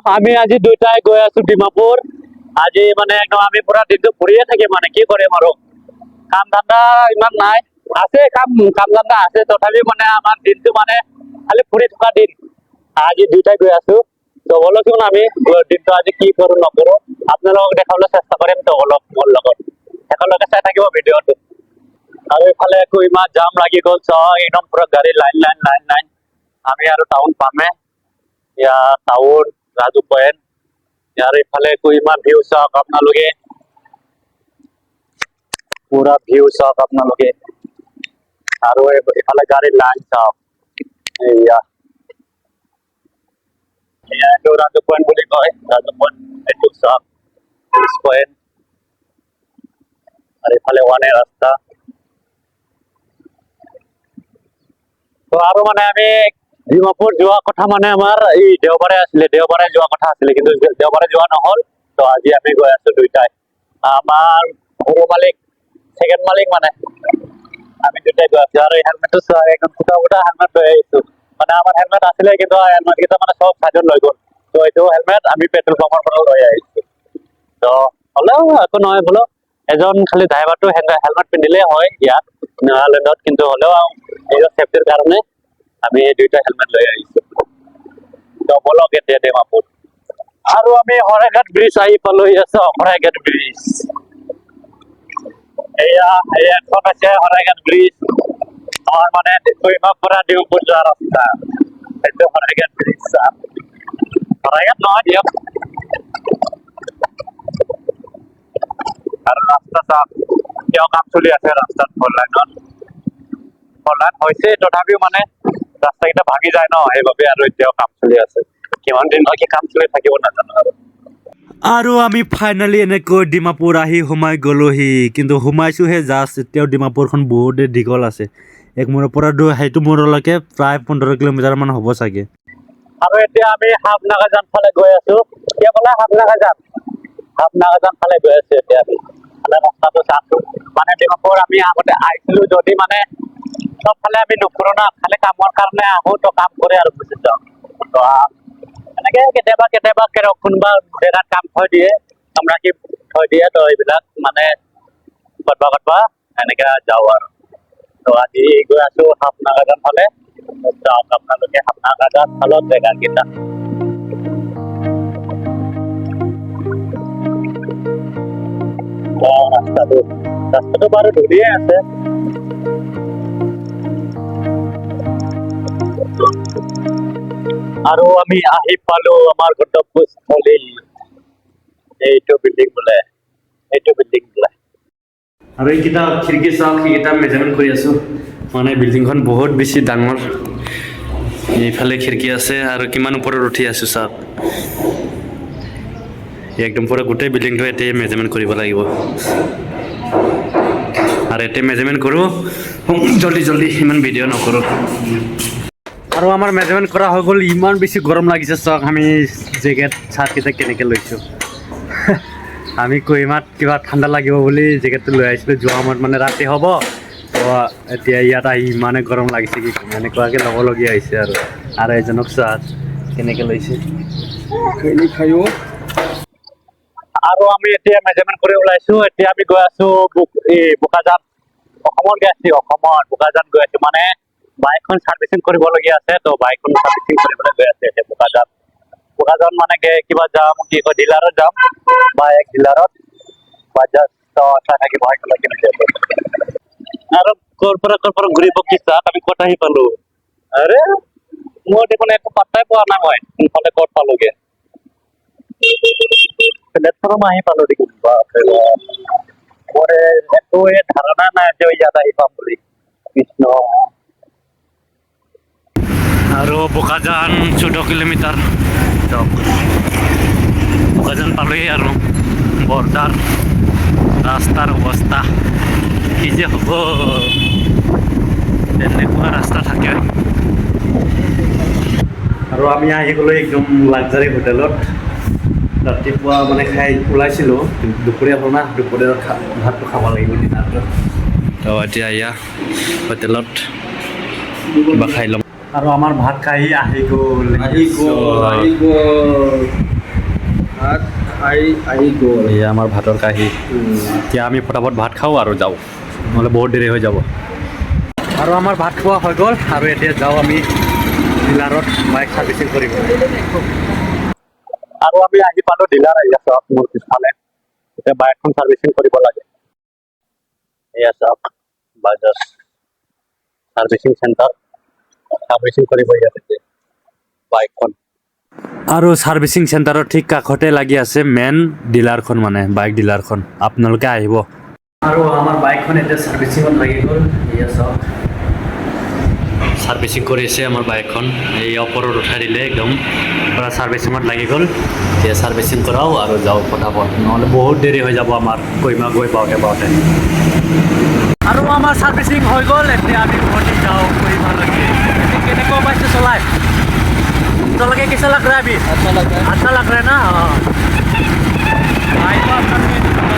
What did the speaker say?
আমি আজি দুইটাই গৈ আছো ডিমাপুৰ আজি মানে একদম আমি পুৰা দিনটো ফুৰিয়ে থাকিম মানে কি কৰিম আৰু কাম ধান্দা ইমান নাই আছে কাম ধান্দা আছে তথাপি মানে আমাৰ দিনটো মানে খালি ফুৰি থকা দিন আজি দুইটাই গৈ আছো তো বলচোন আমি দিনটো আজি কি কৰো নকৰো আপোনালোকক দেখাবলৈ চেষ্টা কৰিম তো অলপ মোৰ লগত একেলগে চাই থাকিব ভিডিঅ'টো আৰু ইফালে একো ইমান জাম লাগি গ'ল একদম পুৰা গাড়ী লাইন আমি আৰু টাউন পামে ইয়াৰ টাউন ৰাজু পইণ্ট ইয়াৰ ইফালে একো ইমান ভিউ চাওক আপোনালোকে পুৰা ভিউ চাওক আপোনালোকে আৰু ইফালে গাড়ীৰ লাইন চাওক এইটো ৰাজু পইণ্ট বুলি কয় ৰাজু পইণ্ট এইটো চাওক পুলিচ পইণ্ট আৰু ইফালে ওৱানে ৰাস্তা তো আৰু মানে আমি ডিমাপুৰ যোৱা কথা মানে আমাৰ এই দেওবাৰে যোৱা কথা আছিলে কিন্তু দেওবাৰে যোৱা নহল তো আজি আমি গৈ আছো দুইটাই আমাৰ সৰু মালিক ছেকেণ্ড মালিক মানে আমি দুইটাই গৈ আছো আৰু হেলমেটটো চোৱা একদম ফুটা হেলমেট লৈ আহিছো মানে আমাৰ হেলমেট আছিলে কিন্তু হেলমেট কেইটা মানে চব চাইডত লৈ গ'ল তো এইটো হেলমেট আমি পেট্ৰল পাম্পৰ পৰা লৈ আহিছো তো হ'লেও একো নহয় বোলো এজন খালি ড্ৰাইভাৰটো হেলমেট পিন্ধিলেই হয় ইয়াত নাগালেণ্ডত কিন্তু হ'লেও নিজৰ ছেফটিৰ কাৰণে আমি দুইটা হেলমেট লৈ আহিছো তো বলক এতিয়া ডিমাপুৰ আৰু আমি শৰাইঘাট ব্ৰিজ আহি পালোহি আছো শৰাইঘাট ব্ৰিজ এয়া এখন আছে শৰাইঘাট ব্ৰিজ আমাৰ মানে কহিমাৰ পৰা ডিমাপুৰ যোৱা ৰাস্তা এইটো শৰাইঘাট ব্ৰিজ শৰাইঘাট নহয় দিয়ক আৰু ৰাস্তা চাওক কিয় কাম চলি আছে ৰাস্তাত ফ'ৰ লাইন হৈছে তথাপিও মানে ৰাস্তাকেইটা ভাঙি যায় ন সেইবাবে আৰু এতিয়াও কাম চলি আছে কিমান দিন কি কাম চলি থাকিব নাজানো আৰু আমি ফাইনেলি এনেকৈ ডিমাপুৰ আহি সোমাই গ'লোহি কিন্তু সোমাইছোঁহে জাষ্ট এতিয়াও ডিমাপুৰখন বহুতেই দীঘল আছে এক মূৰৰ পৰা সেইটো মূৰলৈকে প্ৰায় 15 কিলোমিটাৰমান হ'ব চাগে আৰু এতিয়া আমি হাফনাগাজান ফালে গৈ আছো এতিয়া বোলে হাফনাগাজান ফালে গৈ আছো এতিয়া আমি মানে ৰাস্তাটো চাইছো মানে ডিমাপুৰ আমি আগতে আহিছিলো যদি মানে চবফালে আমি নুফুৰো না খালি কামৰ কাৰণে আহো তো কাম কৰি আৰু গুচি যাওঁ তো এনেকে কেতিয়াবা কোনোবা জেগাত কাম থৈ দিয়ে থৈ দিয়ে তো এইবিলাক মানে কতবা এনেকে যাওঁ আৰু তো আজি গৈ আছো হাফনাগাজান ফালে যাওক আপোনালোকে হাফনাগাজান ফালত জেগাকেইটা ৰাস্তাটো বাৰু ধুনীয়ে আছে আৰু আমি আহি পালো আমাৰ গন্তব্যস্থলী এইটো বিল্ডিং বোলে আৰু এইকেইটা খিৰিকী চাওক সেইকেইটা মেজাৰমেণ্ট কৰি আছোঁ মানে বিল্ডিংখন বহুত বেছি ডাঙৰ এইফালে খিৰিকী আছে আৰু কিমান ওপৰত উঠি আছোঁ চাওক একদম পুৰা গোটেই বিল্ডিংটো এতিয়াই মেজাৰমেণ্ট কৰিব লাগিব আৰু এতিয়া মেজাৰমেণ্ট কৰোঁ জল্দি ইমান ভিডিঅ' নকৰোঁ আৰু আমাৰ মেজাৰমেণ্ট কৰা হৈ গ'ল ইমান বেছি গৰম লাগিছে চাওক আমি জেকেট চাৰ্টকেইটা কেনেকৈ লৈছোঁ আমি কহিমাত কিবা ঠাণ্ডা লাগিব বুলি জেকেটটো লৈ আহিছিলোঁ যোৱা সময়ত মানে ৰাতি হ'ব তো এতিয়া ইয়াত আহি ইমানে গৰম লাগিছে কি এনেকুৱাকৈ ল'বলগীয়া হৈছে আৰু এজনক চাৰ্ট কেনেকৈ লৈছে আৰু আমি এতিয়া মেজাৰমেণ্ট কৰি ওলাইছো এতিয়া আমি গৈ আছো বোকাজান অসমত গৈ আছো মানে বাইকখন ছাৰ্ভিচিং কৰিবলগীয়া আছে তো বাইকখন ছাৰ্ভিচিং কৰিবলৈ গৈ আছে এতিয়া বোকাজান মানে কিবা যাম কি কয় ডিলাৰত যাম বাইক ডিলাৰত বাজাজ চাই থাকিব আৰু ক'ৰ পৰা ঘূৰিব কি চাওক আমি ক'ত আহি পালো আৰে মই দেখোন একো পাত্তাই পোৱা নাই মই কোনফালে ক'ত পালোগে প্লেটফৰ্ম আহি পালো দেখোন মোৰ একো ধাৰণা নাই যে ইয়াত আহি পাম বুলি কৃষ্ণ আৰু বোকাজান 14 কিলোমিটাৰ বোকাজান পালোহি আৰু বৰ্ডাৰ ৰাস্তাৰ অৱস্থা কি যে হ'ব তেনেকুৱা ৰাস্তা থাকে আৰু আমি আহি গ'লো একদম লাক্সাৰী হোটেলত ৰাতিপুৱা মানে খাই ওলাইছিলোঁ দুপৰীয়া হ'ল না দুপৰীয়া ভাতটো খাব লাগিব দিনাৰটো তো এতিয়া এয়া হোটেলত কিবা খাই ল'ম আৰু আমাৰ ভাত খাই আহি গ'ল আহি গ'ল এয়া আমাৰ ভাতৰ কাঁহী এতিয়া আমি ফটাফট ভাত খাওঁ আৰু যাওঁ নহ'লে বহুত দেৰি হৈ যাব আৰু আমাৰ ভাত খোৱা হৈ গ'ল আৰু এতিয়া যাওঁ আমি ডিলাৰত বাইক ছাৰ্ভিচিং কৰিব আৰু আমি আহি পালো ডিলাৰ আহি চাওক মোৰ পিছফালে এতিয়া বাইকখন ছাৰ্ভিচিং কৰিব লাগে এয়া চাওক বাজাজ ছাৰ্ভিচিং চেণ্টাৰ ছাৰ্ভিচিং কৰিব ইয়াতে বাইকখন আৰু ছাৰ্ভিচিং চেণ্টাৰৰ ঠিক কাষতে লাগি আছে মেইন ডিলাৰখন মানে বাইক ডিলাৰখন আপোনালোকে আহিব আৰু আমাৰ বাইকখন এতিয়া ছাৰ্ভিচিঙত লাগি গ'ল এয়া চাওক ছাৰ্ভিচিং কৰিছে আমাৰ বাইকখন এই ওপৰত উঠাই দিলে একদম পূৰা ছাৰ্ভিচিঙত লাগি গ'ল এতিয়া ছাৰ্ভিচিং কৰাওঁ আৰু যাওঁ ফটাফট নহ'লে বহুত দেৰি হৈ যাব আমাৰ গৈ পাওঁতে আৰু আমাৰ ছাৰ্ভিচিং হৈ গ'ল এতিয়া আমি উভতি যাওঁ কহিমালৈকে কেনেকুৱা পাইছে চলাই চলাকে कैसा लग रहा है अभी अच्छा लग रहा है ना हाँ भाई तो